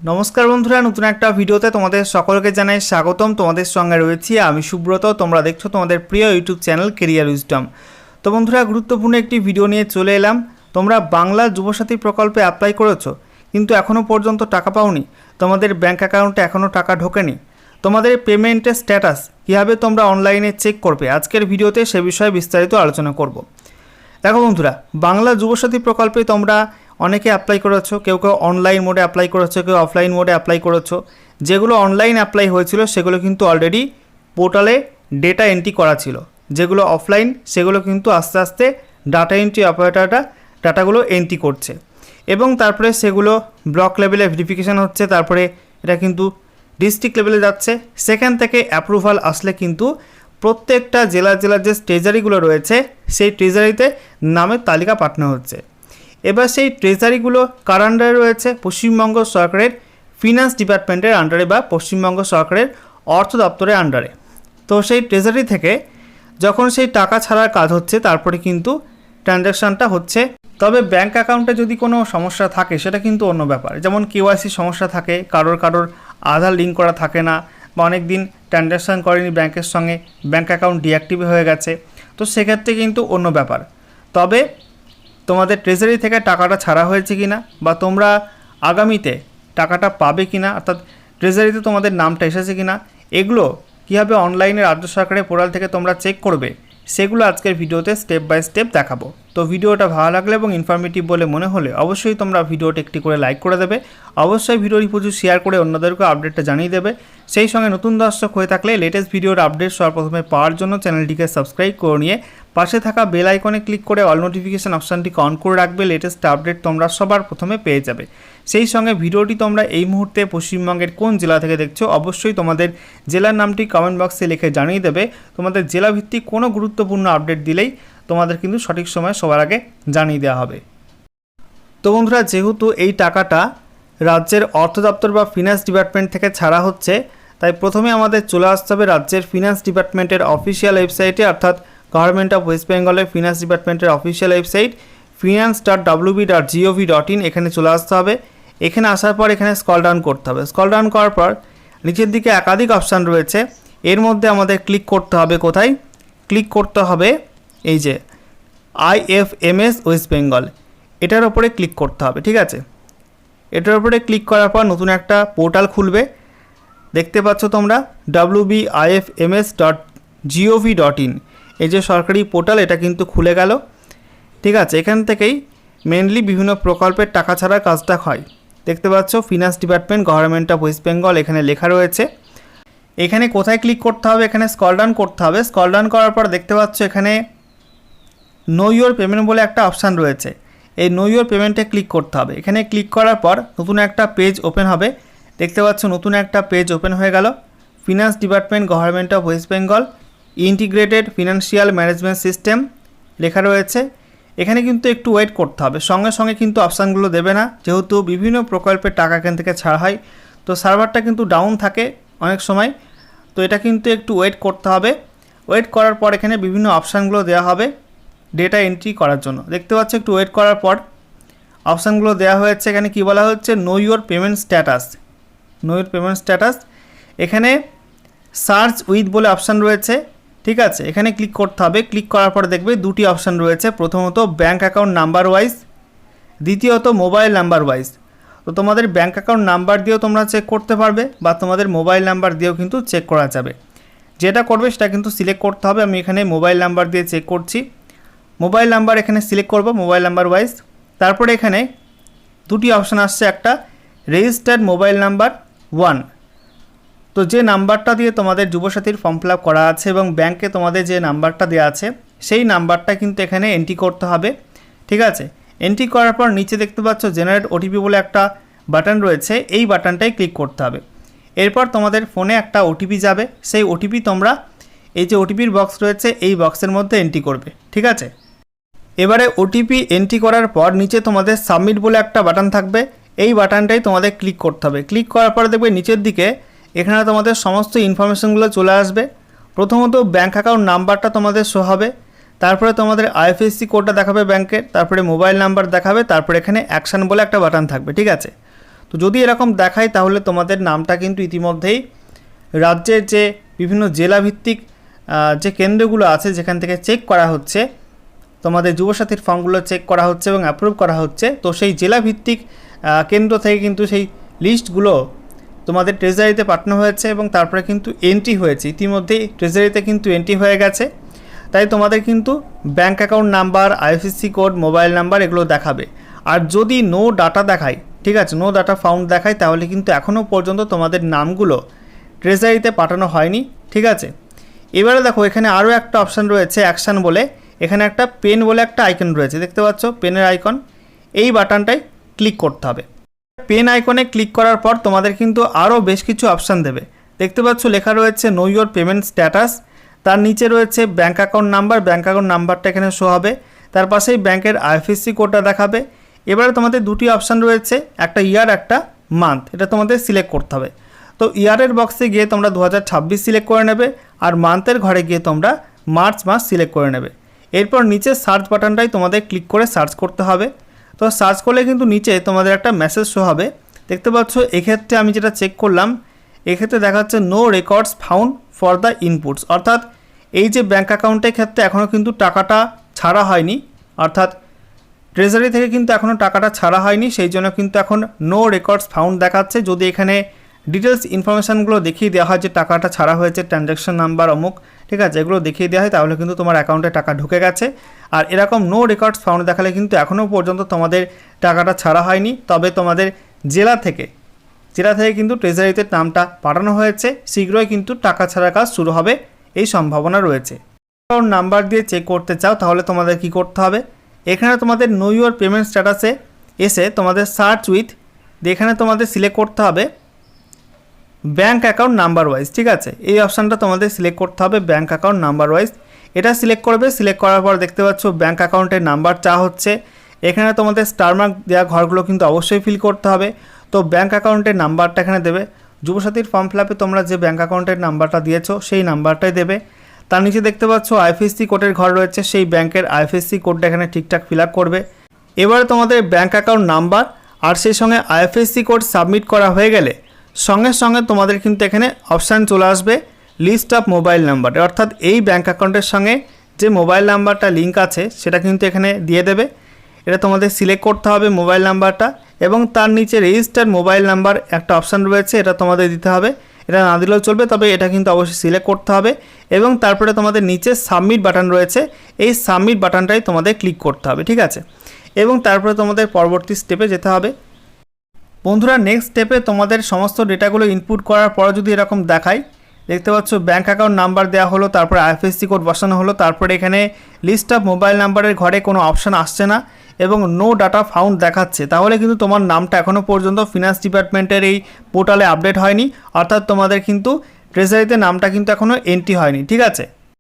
নমস্কার বন্ধুরা, নতুন একটা ভিডিওতে তোমাদের সকলকে জানাই স্বাগতম। তোমাদের সঙ্গে রয়েছি আমি সুব্রত। তোমরা দেখছো তোমাদের প্রিয় ইউটিউব চ্যানেল কেরিয়ার উইজডম। তো বন্ধুরা, গুরুত্বপূর্ণ একটি ভিডিও নিয়ে চলে এলাম। তোমরা বাংলা যুবসাথী প্রকল্পে অ্যাপ্লাই করেছো কিন্তু এখনও পর্যন্ত টাকা পাওনি, তোমাদের ব্যাঙ্ক অ্যাকাউন্টে এখনও টাকা ঢোকেনি। তোমাদের পেমেন্টের স্ট্যাটাস কীভাবে তোমরা অনলাইনে চেক করবে, আজকের ভিডিওতে সে বিষয়ে বিস্তারিত আলোচনা করব। দেখো বন্ধুরা, বাংলা যুবসাথী প্রকল্পে তোমরা অনেকে অ্যাপ্লাই করেছো, কেউ কেউ অনলাইন মোডে অ্যাপ্লাই করেছো, কেউ অফলাইন মোডে অ্যাপ্লাই করেছো। যেগুলো অনলাইন অ্যাপ্লাই হয়েছিল সেগুলো কিন্তু অলরেডি পোর্টালে ডেটা এন্ট্রি করা ছিল। যেগুলো অফলাইন সেগুলো কিন্তু আস্তে আস্তে ডাটা এন্ট্রি অপারেটরটা ডাটাগুলো এন্ট্রি করছে এবং তারপরে সেগুলো ব্লক লেভেলে ভেরিফিকেশান হচ্ছে, তারপরে এটা কিন্তু ডিস্ট্রিক্ট লেভেলে যাচ্ছে। সেখান থেকে অ্যাপ্রুভাল আসলে কিন্তু প্রত্যেকটা জেলার যে ট্রেজারিগুলো রয়েছে সেই ট্রেজারিতে নামের তালিকা পাঠানো হচ্ছে। এবার সেই ট্রেজারিগুলো কার আন্ডারে রয়েছে? পশ্চিমবঙ্গ সরকারের ফিনান্স ডিপার্টমেন্টের আন্ডারে বা পশ্চিমবঙ্গ সরকারের অর্থ দপ্তরের আন্ডারে। তো সেই ট্রেজারি থেকে যখন সেই টাকা ছাড়ার কাজ হচ্ছে তারপরে কিন্তু ট্রানজ্যাকশানটা হচ্ছে। তবে ব্যাঙ্ক অ্যাকাউন্টে যদি কোনো সমস্যা থাকে সেটা কিন্তু অন্য ব্যাপার। যেমন কেওয়াইসি সমস্যা থাকে, কারোর আধার লিঙ্ক করা থাকে না, বা অনেক দিন ট্রানজ্যাকশান করেনি ব্যাংকের সঙ্গে, ব্যাঙ্ক অ্যাকাউন্ট ডিঅ্যাক্টিভ হয়ে গেছে, তো সেক্ষেত্রে কিন্তু অন্য ব্যাপার। তবে তোমাদের ট্রেজারি থেকে টাকাটা ছাড়া হয়েছে কি না, বা তোমরা আগামীতে টাকাটা পাবে কি না, অর্থাৎ ট্রেজারিতে তোমাদের নামটা এসেছে কি না, এগুলো কীভাবে অনলাইনে রাজ্য সরকারের পোর্টাল থেকে তোমরা চেক করবে সেগুলো আজকের ভিডিওতে স্টেপ বাই স্টেপ দেখাবো। তো ভিডিওটা ভালো লাগলে এবং ইনফরমেটিভ বলে মনে হলে অবশ্যই তোমরা ভিডিওটা একটি করে লাইক করে দেবে। অবশ্যই ভিডিওটি প্রচুর শেয়ার করে অন্যদেরকে আপডেটটা জানিয়ে দেবে। সেই সঙ্গে নতুন দর্শক হয়ে থাকলে লেটেস্ট ভিডিওর আপডেট সবার প্রথমে পাওয়ার জন্য চ্যানেলটিকে সাবস্ক্রাইব করে নিয়ে পাশে থাকা বেল আইকনে ক্লিক করে অল নোটিফিকেশান অপশানটিকে অন করে রাখবে। লেটেস্ট আপডেট তোমরা সবার প্রথমে পেয়ে যাবে। সেই সঙ্গে ভিডিওটি তোমরা এই মুহূর্তে পশ্চিমবঙ্গের কোন জেলা থেকে দেখছো অবশ্যই তোমাদের জেলার নামটি কমেন্ট বক্সে লিখে জানিয়ে দেবে। তোমাদের জেলাভিত্তিক কোনো গুরুত্বপূর্ণ আপডেট দিলেই তোমাদের কিন্তু সঠিক সময়ে সবার আগে জানিয়ে দেওয়া হবে। তো বন্ধুরা, যেহেতু এই টাকাটা রাজ্যের অর্থ দপ্তর বা ফিনান্স ডিপার্টমেন্ট থেকে ছাড়া হচ্ছে, তাই প্রথমে আমাদের চলে আসতে হবে রাজ্যের ফিনান্স ডিপার্টমেন্টের অফিসিয়াল ওয়েবসাইটে, অর্থাৎ গভর্নমেন্ট অফ ওয়েস্ট বেঙ্গলের ফিনান্স ডিপার্টমেন্টের অফিসিয়াল ওয়েবসাইট finance.wb.gov.in, এখানে চলে আসতে হবে। এখানে আসার পর এখানে স্ক্রল ডাউন করতে হবে। স্ক্রল ডাউন করার পর নিচের দিকে একাধিক অপশান রয়েছে, এর মধ্যে আমাদের ক্লিক করতে হবে। কোথায় ক্লিক করতে হবে? এই যে IFMS ওয়েস্ট বেঙ্গল, এটার ওপরে ক্লিক করতে হবে। ঠিক আছে, এটার উপরে ক্লিক করার পর নতুন একটা পোর্টাল খুলবে। দেখতে পাচ্ছ তোমরা wbifms.gov.in, এই যে সরকারি পোর্টাল, এটা কিন্তু খুলে গেল। ঠিক আছে, এখান থেকেই মেনলি বিভিন্ন প্রকল্পের টাকা ছাড়ার কাজটা হয়। দেখতে পাচ্ছ finance department government of West Bengal এখানে লেখা রয়েছে। এখানে কোথায় ক্লিক করতে হবে? এখানে স্ক্রল ডাউন করতে হবে। স্ক্রল ডাউন করার পর দেখতে পাচ্ছ এখানে নো ইওর পেমেন্ট বলে একটা অপশান রয়েছে, এই নো ইওর পেমেন্টে ক্লিক করতে হবে। এখানে ক্লিক করার পর নতুন একটা পেজ ওপেন হবে। দেখতে পাচ্ছ নতুন একটা পেজ ওপেন হয়ে গেল। Finance department government of West Bengal integrated financial management system লেখা রয়েছে। এখানে কিন্তু একটু ওয়েট করতে হবে, সঙ্গে সঙ্গে কিন্তু অপশানগুলো দেবে না, যেহেতু বিভিন্ন প্রকল্পের টাকা এখান থেকে ছাড়া হয়, তো সার্ভারটা কিন্তু ডাউন থাকে অনেক সময়, তো এটা কিন্তু একটু ওয়েট করতে হবে। ওয়েট করার পর এখানে বিভিন্ন অপশানগুলো দেওয়া হবে ডেটা এন্ট্রি করার জন্য। দেখতে পাচ্ছ একটু ওয়েট করার পর অপশানগুলো দেওয়া হয়েছে। এখানে কী বলা হচ্ছে? Know your payment status. Know your payment status, এখানে সার্চ উইথ বলে অপশান রয়েছে। ঠিক আছে, এখানে ক্লিক করতে হবে। ক্লিক করার পর দেখবে দুটি অপশান রয়েছে, প্রথমত ব্যাঙ্ক অ্যাকাউন্ট নাম্বার ওয়াইজ, দ্বিতীয়ত মোবাইল নাম্বার ওয়াইজ। তো তোমাদের ব্যাঙ্ক অ্যাকাউন্ট নাম্বার দিয়েও তোমরা চেক করতে পারবে, বা তোমাদের মোবাইল নাম্বার দিয়েও কিন্তু চেক করা যাবে। যেটা করবে সেটা কিন্তু সিলেক্ট করতে হবে। আমি এখানে মোবাইল নাম্বার দিয়ে চেক করছি। মোবাইল নাম্বার এখানে সিলেক্ট করব, মোবাইল নাম্বার ওয়াইজ। তারপরে এখানে দুটি অপশান আসছে, একটা রেজিস্টার্ড মোবাইল নাম্বার 1, তো যে নাম্বারটা দিয়ে তোমাদের যুবসাথীর ফর্ম ফিল আপ করা আছে এবং ব্যাংকে তোমাদের যে নাম্বারটা দেওয়া আছে সেই নাম্বারটা কিন্তু এখানে এন্ট্রি করতে হবে। ঠিক আছে, এন্ট্রি করার পর নিচে দেখতে পাচ্ছ জেনারেট ওটিপি বলে একটা বাটন রয়েছে, এই বাটনটাই ক্লিক করতে হবে। এরপর তোমাদের ফোনে একটা ওটিপি যাবে, সেই ওটিপি তোমরা এই যে ওটিপির বক্স রয়েছে এই বক্সের মধ্যে এন্ট্রি করবে। ঠিক আছে, এবারে ওটিপি এন্ট্রি করার পর নিচে তোমাদের সাবমিট বলে একটা বাটন থাকবে, এই বাটনটাই তোমাদের ক্লিক করতে হবে। ক্লিক করার পর দেখবে নিচের দিকে এখানে তোমাদের সমস্ত ইনফরমেশনগুলো চলে আসবে। প্রথমত ব্যাঙ্ক অ্যাকাউন্ট নাম্বারটা তোমাদের শো হবে, তারপরে তোমাদের আইএফএসসি কোডটা দেখাবে ব্যাংকের, তারপরে মোবাইল নাম্বার দেখাবে, তারপরে এখানে অ্যাকশান বলে একটা বাটন থাকবে। ঠিক আছে, তো যদি এরকম দেখায় তাহলে তোমাদের নামটা কিন্তু ইতিমধ্যেই রাজ্যের যে বিভিন্ন জেলাভিত্তিক যে কেন্দ্রগুলো আছে যেখান থেকে চেক করা হচ্ছে, তোমাদের যুবসাথীর ফর্মগুলো চেক করা হচ্ছে এবং অ্যাপ্রুভ করা হচ্ছে, তো সেই জেলাভিত্তিক কেন্দ্র থেকে কিন্তু সেই লিস্টগুলো তোমাদের ট্রেজারিতে পাঠানো হয়েছে এবং তারপরে কিন্তু এন্ট্রি হয়েছে, ইতিমধ্যেই ট্রেজারিতে কিন্তু এন্ট্রি হয়ে গেছে। তাই তোমাদের কিন্তু bank account number, IFSC code, mobile number এগুলো দেখাবে। আর যদি নো ডাটা দেখায়, ঠিক আছে, নো ডাটা ফাউন্ড দেখায়, তাহলে কিন্তু এখনও পর্যন্ত তোমাদের নামগুলো ট্রেজারিতে পাঠানো হয়নি, ঠিক আছে। এবারে দেখো এখানে আরও একটা অপশান রয়েছে অ্যাকশান বলে, এখানে একটা পেন বলে একটা আইকন রয়েছে, দেখতে পাচ্ছ পেনের আইকন, এই বাটনটায় ক্লিক করতে হবে। পেন আইকনে ক্লিক করার পর তোমাদের কিন্তু আরও বেশ কিছু অপশান দেবে, দেখতে পাচ্ছ লেখা রয়েছে নো ইয়োর পেমেন্ট স্ট্যাটাস, তার নিচে রয়েছে bank account number, bank account নাম্বারটা এখানে শো হবে, তার পাশেই ব্যাঙ্কের আইএফএসসি কোডটা দেখাবে। এবারে তোমাদের দুটি অপশান রয়েছে, একটা ইয়ার একটা মান্থ, এটা তোমাদের সিলেক্ট করতে হবে। তো ইয়ারের বক্সে গিয়ে তোমরা 2026 সিলেক্ট করে নেবে আর মান্থের ঘরে গিয়ে তোমরা মার্চ মাস সিলেক্ট করে নেবে। এরপর নিচে সার্চ বাটনটাই তোমাদের ক্লিক করে সার্চ করতে হবে। তো সার্চ করলে কিন্তু নিচে তোমাদের একটা মেসেজ শো হবে, দেখতে পাচ্ছ। এক্ষেত্রে আমি যেটা চেক করলাম, এক্ষেত্রে দেখাচ্ছে no records found for the inputs, অর্থাৎ এই যে ব্যাঙ্ক অ্যাকাউন্টের ক্ষেত্রে এখনও কিন্তু টাকাটা ছাড়া হয়নি, অর্থাৎ ট্রেজারি থেকে কিন্তু এখনও টাকাটা ছাড়া হয়নি, সেই জন্য কিন্তু এখন নো রেকর্ডস ফাউন্ড দেখাচ্ছে। যদি এখানে ডিটেলস ইনফরমেশানগুলো দেখিয়ে দেওয়া হয় যে টাকাটা ছাড়া হয়েছে, ট্রানজ্যাকশন নাম্বার অমুক, ঠিক আছে, এগুলো দেখিয়ে দেওয়া হয়, তাহলে কিন্তু তোমার অ্যাকাউন্টে টাকা ঢুকে গেছে। আর এরকম নো রেকর্ডস ফাউন্ড দেখালে কিন্তু এখনও পর্যন্ত তোমাদের টাকাটা ছাড়া হয়নি, তবে তোমাদের জেলা থেকে কিন্তু ট্রেজারিতে নামটা পাঠানো হয়েছে, শীঘ্রই কিন্তু টাকা ছাড়া কাজ শুরু হবে এই সম্ভাবনা রয়েছে। অ্যাকাউন্ট নাম্বার দিয়ে চেক করতে চাও তাহলে তোমাদের কি করতে হবে, এখানে তোমাদের নো ইয়োর পেমেন্ট স্ট্যাটাসে এসে তোমাদের সার্চ উইথ, এখানে তোমাদের সিলেক্ট করতে হবে ব্যাঙ্ক অ্যাকাউন্ট নাম্বার ওয়াইজ, ঠিক আছে, এই অপশানটা তোমাদের সিলেক্ট করতে হবে ব্যাঙ্ক অ্যাকাউন্ট নাম্বার ওয়াইজ, এটা সিলেক্ট করবে। সিলেক্ট করার পর দেখতে পাচ্ছ ব্যাঙ্ক অ্যাকাউন্টের নাম্বার চা হচ্ছে, এখানে তোমাদের স্টারমার্ক দেওয়া ঘরগুলো কিন্তু অবশ্যই ফিল করতে হবে। তো ব্যাঙ্ক অ্যাকাউন্টের নাম্বারটা এখানে দেবে, যুবসাথীর ফর্ম ফিল আপে তোমরা যে ব্যাঙ্ক অ্যাকাউন্টের নাম্বারটা দিয়েছো সেই নাম্বারটাই দেবে। তার নিচে দেখতে পাচ্ছ আইএফএসসি কোডের ঘর রয়েছে, সেই ব্যাঙ্কের আইএফএসসি কোডটা এখানে ঠিকঠাক ফিল আপ করবে। এবারে তোমাদের ব্যাঙ্ক অ্যাকাউন্ট নাম্বার আর সেই সঙ্গে আইএফএসসি কোড সাবমিট করা হয়ে গেলে সঙ্গে সঙ্গে তোমাদের কিন্তু এখানে অপশান চলে আসবে লিস্ট অফ মোবাইল নাম্বার, অর্থাৎ এই ব্যাঙ্ক অ্যাকাউন্টের সঙ্গে যে মোবাইল নাম্বারটা লিঙ্ক আছে সেটা কিন্তু এখানে দিয়ে দেবে। এটা তোমাদের সিলেক্ট করতে হবে মোবাইল নাম্বারটা, এবং তার নিচে রেজিস্টার মোবাইল নাম্বার একটা অপশান রয়েছে, এটা তোমাদের দিতে হবে, এটা না দিলেও চলবে, তবে এটা কিন্তু অবশ্যই সিলেক্ট করতে হবে। এবং তারপরে তোমাদের নিচে সাবমিট বাটন রয়েছে, এই সাবমিট বাটনটাই তোমাদের ক্লিক করতে হবে, ঠিক আছে, এবং তারপরে তোমাদের পরবর্তী স্টেপে যেতে হবে। বন্ধুরা নেক্সট স্টেপে তোমাদের সমস্ত ডেটাগুলো ইনপুট করার পর যদি এরকম দেখায়, দেখতে পাচ্ছ ব্যাঙ্ক অ্যাকাউন্ট নাম্বার দেওয়া হলো, তারপরে আইএফএসসি কোড বসানো হলো, তারপরে এখানে লিস্ট অফ মোবাইল নাম্বারের ঘরে কোনো অপশান আসছে না এবং নো ডাটা ফাউন্ড দেখাচ্ছে, তাহলে কিন্তু তোমার নামটা এখনও পর্যন্ত ফিনান্স ডিপার্টমেন্টের এই পোর্টালে আপডেট হয়নি, অর্থাৎ তোমাদের কিন্তু ট্রেজারিতে নামটা কিন্তু এখনও এন্ট্রি হয়নি, ঠিক আছে।